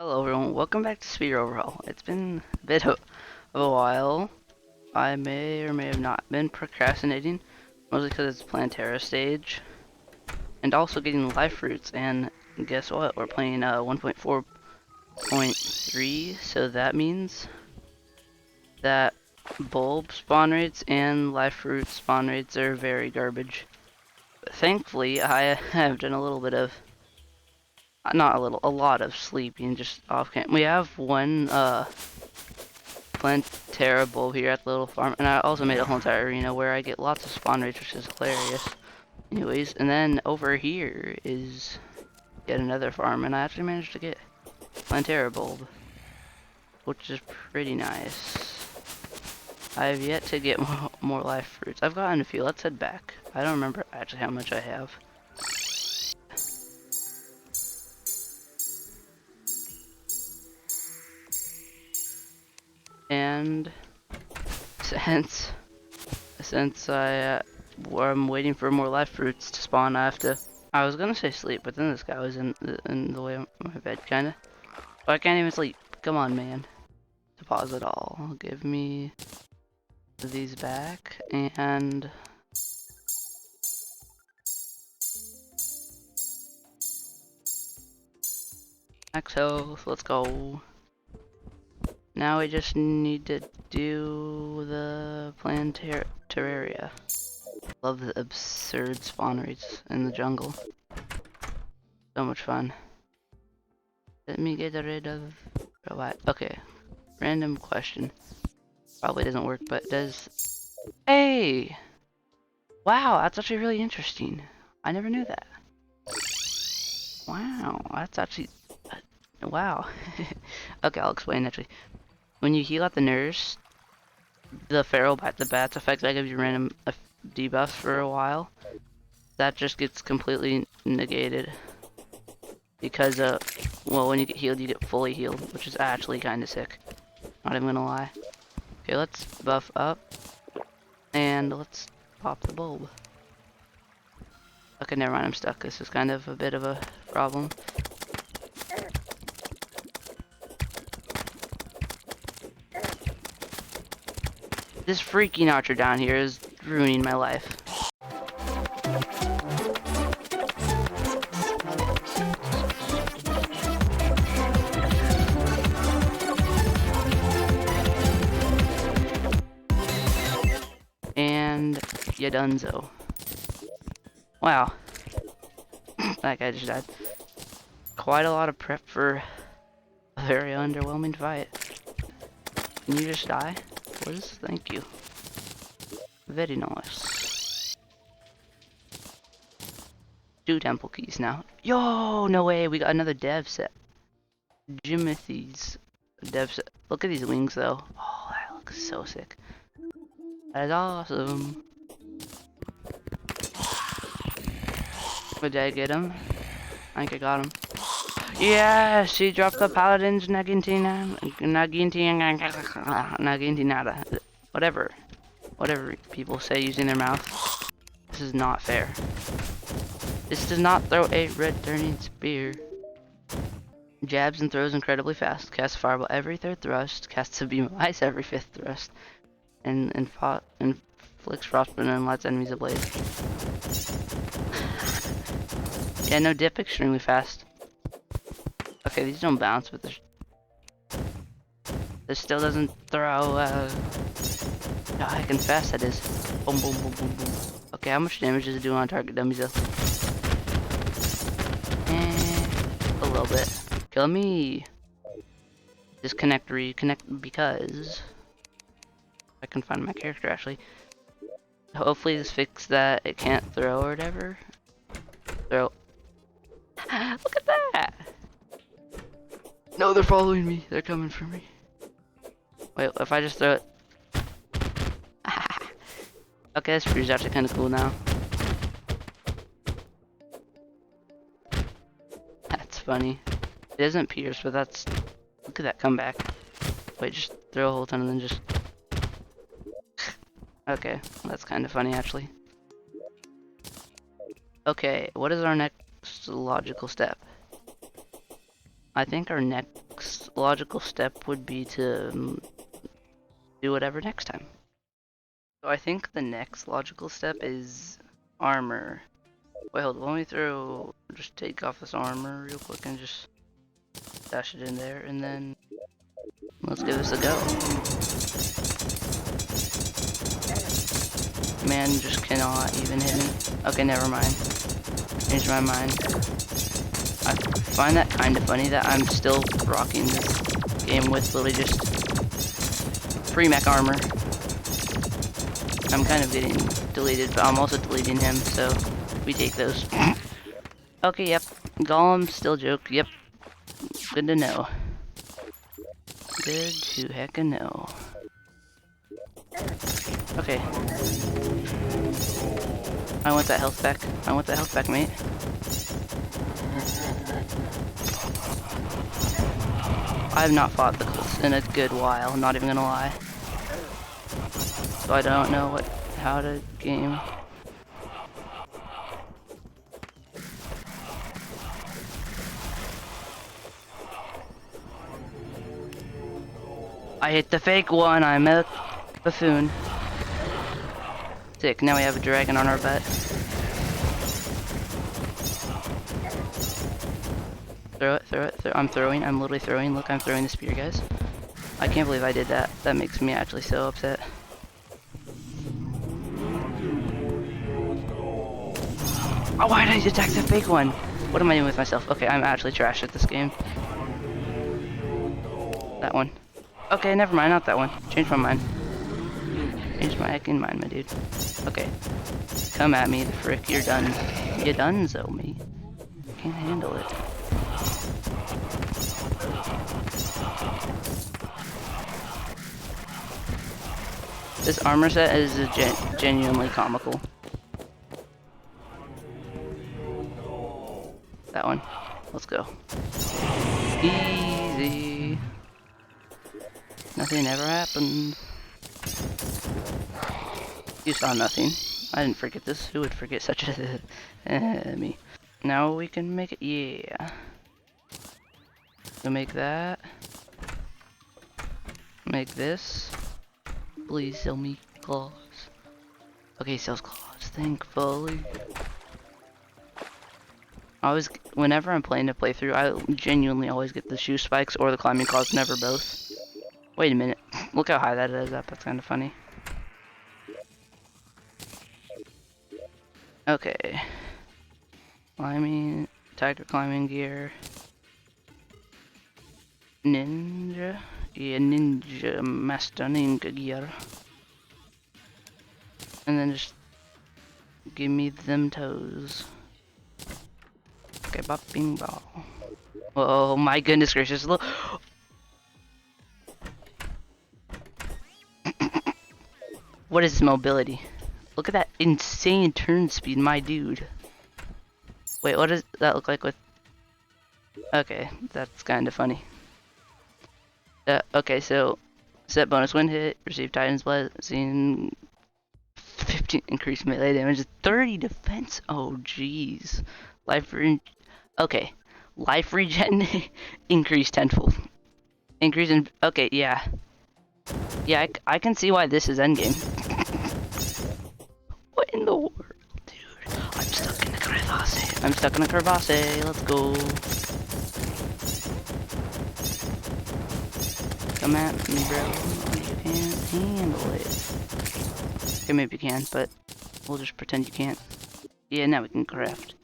Hello everyone, welcome back to Speed Overhaul. It's been a bit of a while. I may or may have not been procrastinating, mostly because it's Plantera stage, and also getting life fruits, and guess what, we're playing 1.4.3, so that means that bulb spawn rates and life fruit spawn rates are very garbage. But thankfully, I have done a little bit of not a little, a lot of sleeping just off camp. We have one Plantera bulb here at the little farm, and I also made a whole entire arena where I get lots of spawn rates, which is hilarious. Anyways, and then over here is yet another farm, and I actually managed to get Plantera bulb, which is pretty nice. I have yet to get more life fruits. I've gotten a few. Let's head back. I don't remember actually how much I have. And since I'm waiting for more life fruits to spawn, I was gonna say sleep, but then this guy was in the way of my bed, kinda. But I can't even sleep. Come on, man. Deposit all. Give me these back, and max health. Let's go. Now we just need to do the Plantera. Love the absurd spawn rates in the jungle. So much fun. Let me get rid of robot. Okay. Random question. Probably doesn't work, but does... Hey! Wow, that's actually really interesting. I never knew that. Wow, that's actually... Wow. Okay, I'll explain actually. When you heal at the nurse, the feral bite the bats effect that gives you random debuffs for a while, that just gets completely negated. Because, well, when you get healed, you get fully healed, which is actually kind of sick. Not even gonna lie. Okay, let's buff up, and let's pop the bulb. Okay, never mind, I'm stuck. This is kind of a bit of a problem. This freaking archer down here is ruining my life. And ya donezo. Wow. That guy just died. Quite a lot of prep for a very underwhelming fight. Can you just die? Please? Thank you. Very nice. 2 temple keys now. Yo, no way, we got another dev set. Jimothy's dev set. Look at these wings though. Oh, that looks so sick. That is awesome. But did I get him? I think I got him. Yeah, she dropped the paladin's nagintinada. Whatever people say using their mouth. This is not fair. This does not throw a returning spear. Jabs and throws incredibly fast. Casts fireball every 3rd thrust. Casts a beam of ice every 5th thrust. And inflicts frostburn and lights enemies ablaze. Yeah, no dip, extremely fast. Okay, these don't bounce, but this still doesn't throw, how heck and fast that is. Boom, boom, boom, boom, boom. Okay, how much damage does it do on target dummies though? A little bit. Kill me. Disconnect, reconnect, because I can find my character actually. Hopefully this fixes that it can't throw or whatever. Throw. Look at that! No, they're following me. They're coming for me. Wait, if I just throw it. Okay, this spear's actually kind of cool now. That's funny. It isn't pierce, but that's... Look at that comeback. Wait, just throw a whole ton and then just... Okay, that's kind of funny actually. Okay, what is our next logical step? I think our next next logical step would be to do whatever next time. So I think the next logical step is armor. Wait, hold on, let me just take off this armor real quick and just dash it in there, and then let's give this a go. Man just cannot even hit me. Okay, never mind. Changed my mind. I find that kind of funny that I'm still rocking this game with literally just free mech armor. I'm kind of getting deleted, but I'm also deleting him, so we take those. Okay, yep. Golem still joke. Yep. Good to know. Good to hecka know. Okay. I want that health back. I want that health back, mate. I have not fought the cults in a good while, I'm not even gonna lie. So I don't know how to game. I hit the fake one, I'm a buffoon. Sick, now we have a dragon on our butt. Throw it, throw it, I'm throwing, I'm literally throwing. Look, I'm throwing the spear, guys. I can't believe I did that. That makes me actually so upset. Oh, why did I attack the fake one? What am I doing with myself? Okay, I'm actually trash at this game. That one. Okay, never mind, not that one. Change my mind. Change my heckin' mind, my dude. Okay. Come at me, the frick, you're done. You're done, so me. Can't handle it. This armor set is genuinely comical. That one. Let's go. Easy. Nothing ever happened. You saw nothing. I didn't forget this. Who would forget such a me? Now we can make it. Yeah. So make that. Make this. Please sell me claws. Okay, sells claws. Thankfully. Whenever I'm playing a playthrough, I genuinely always get the shoe spikes or the climbing claws, never both. Wait a minute. Look how high that is up. That's kind of funny. Okay. Climbing, tiger climbing gear. Ninja? Yeah, ninja master ninja gear. And then just give me them toes. Okay, bopping ball. Oh my goodness gracious, look. What is mobility? Look at that insane turn speed, my dude. Wait, what does that look like with... Okay, that's kind of funny. Okay, so set bonus when hit, receive Titan's blessing, 15 increased melee damage, 30 defense. Oh jeez. Okay, life regen increase tenfold. Increase in... Okay, yeah. Yeah, I can see why this is endgame. What in the world, dude? I'm stuck in the crevasse. I'm stuck in a crevasse. Let's go. Come at me, bro. You can't handle it. Okay, maybe you can, but we'll just pretend you can't. Yeah, now we can craft.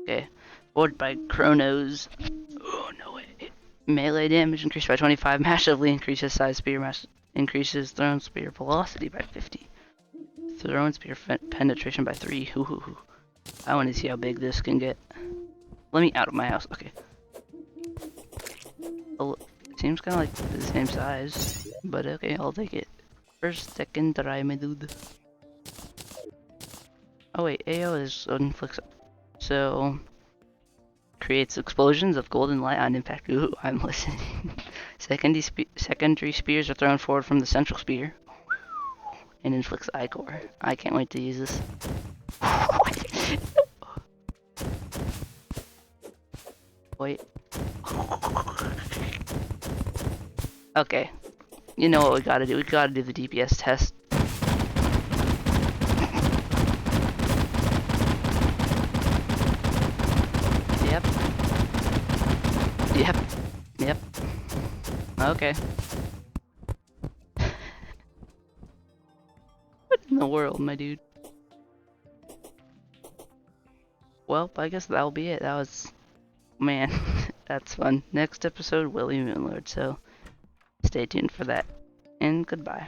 Okay. Forged by Chronos. Oh, no way. Melee damage increased by 25. Massively increases size spear. Increases thrown spear velocity by 50. Thrown spear penetration by 3. Ooh. I want to see how big this can get. Let me out of my house. Okay. Oh, it seems kind of like the same size, but okay, I'll take it. First, second try, my dude. Oh wait, AO is inflicts. So creates explosions of golden light on impact. Ooh, I'm listening. Secondary spears are thrown forward from the central spear and inflicts ichor. I can't wait to use this. Wait. Okay. You know what we gotta do? We gotta do the DPS test. Yep. Yep. Yep. Okay. What in the world, my dude? Well, I guess that'll be it. That was... Man, that's fun. Next episode, Willie Moonlord, so stay tuned for that. And goodbye.